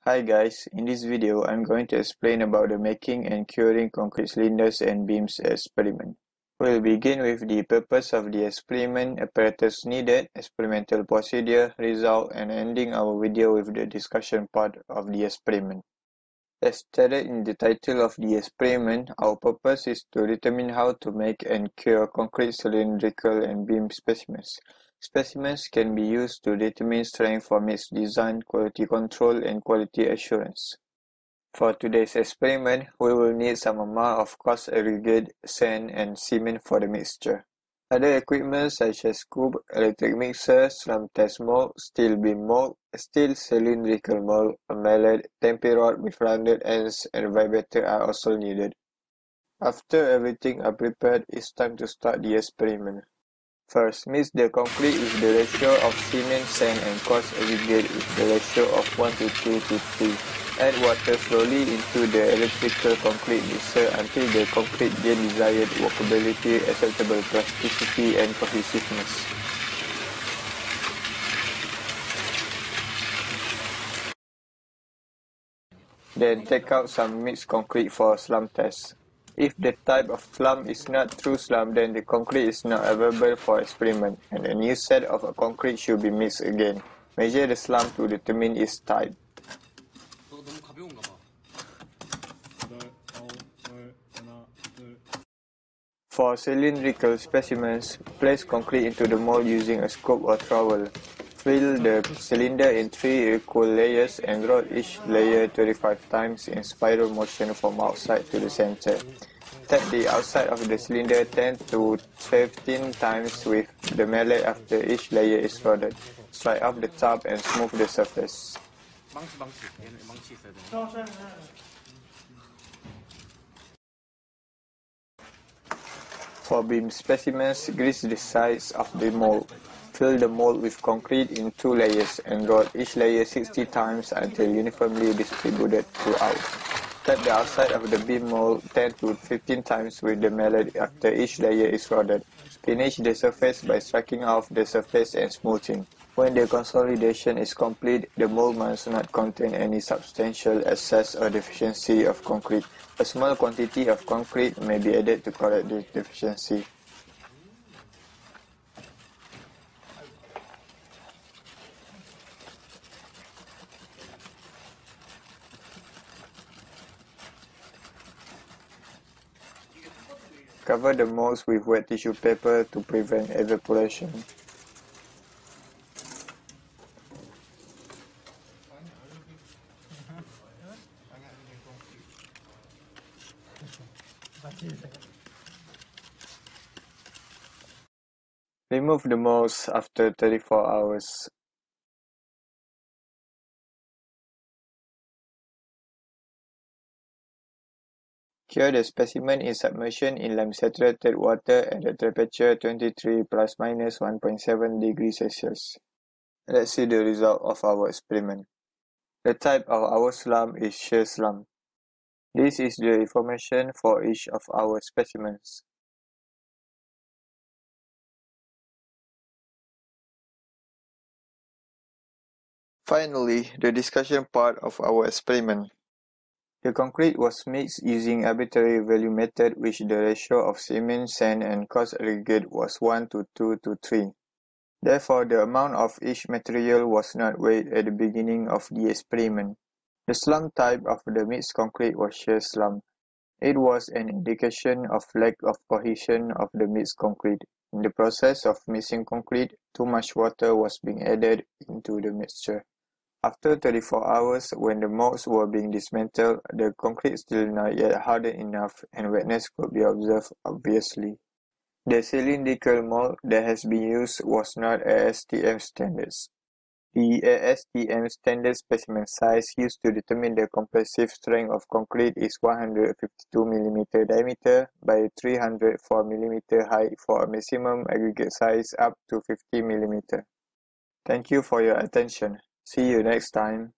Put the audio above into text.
Hi guys, in this video I'm going to explain about the making and curing concrete cylinders and beams experiment. We'll begin with the purpose of the experiment, apparatus needed, experimental procedure, result, and ending our video with the discussion part of the experiment. As stated in the title of the experiment, our purpose is to determine how to make and cure concrete cylindrical and beam specimens. Specimens can be used to determine strength for mix design, quality control, and quality assurance. For today's experiment, we will need some amount of coarse aggregate, sand, and cement for the mixture. Other equipment such as scoop, electric mixer, slump test mold, steel beam mold, steel cylindrical mold, a mallet, temper rod with rounded ends, and vibrator are also needed. After everything are prepared, it's time to start the experiment. First, mix the concrete with the ratio of cement, sand, and coarse aggregate with the ratio of 1 to 2 to 3. Add water slowly into the electrical concrete mixer until the concrete gains desired workability, acceptable plasticity, and cohesiveness. Then take out some mixed concrete for slump test. If the type of slump is not true slump, then the concrete is not available for experiment, and a new set of concrete should be mixed again. Measure the slump to determine its type. For cylindrical specimens, place concrete into the mold using a scoop or trowel. Fill the cylinder in 3 equal layers and roll each layer 25 times in spiral motion from outside to the center. Tap the outside of the cylinder 10 to 15 times with the mallet after each layer is rolled. Slide off the top and smooth the surface. For beam specimens, grease the sides of the mold. Fill the mold with concrete in 2 layers and roll each layer 60 times until uniformly distributed throughout. Tap the outside of the beam mold 10 to 15 times with the mallet after each layer is rolled. Finish the surface by striking off the surface and smoothing. When the consolidation is complete, the mold must not contain any substantial excess or deficiency of concrete. A small quantity of concrete may be added to correct the deficiency. Cover the molds with wet tissue paper to prevent evaporation. Remove the molds after 34 hours. Cure the specimen in submersion in lime saturated water at a temperature 23 plus minus 1.7 degrees Celsius. Let's see the result of our experiment. The type of our slump is shear slump. This is the information for each of our specimens. Finally, the discussion part of our experiment. The concrete was mixed using arbitrary value method, which the ratio of cement, sand, and coarse aggregate was 1 to 2 to 3. Therefore, the amount of each material was not weighed at the beginning of the experiment. The slump type of the mixed concrete was shear slump. It was an indication of lack of cohesion of the mixed concrete. In the process of mixing concrete, too much water was being added into the mixture. After 34 hours, when the molds were being dismantled, the concrete still not yet hardened enough and wetness could be observed obviously. The cylindrical mold that has been used was not ASTM standards. The ASTM standard specimen size used to determine the compressive strength of concrete is 152 mm diameter by 304 mm height for a maximum aggregate size up to 50 mm. Thank you for your attention. See you next time.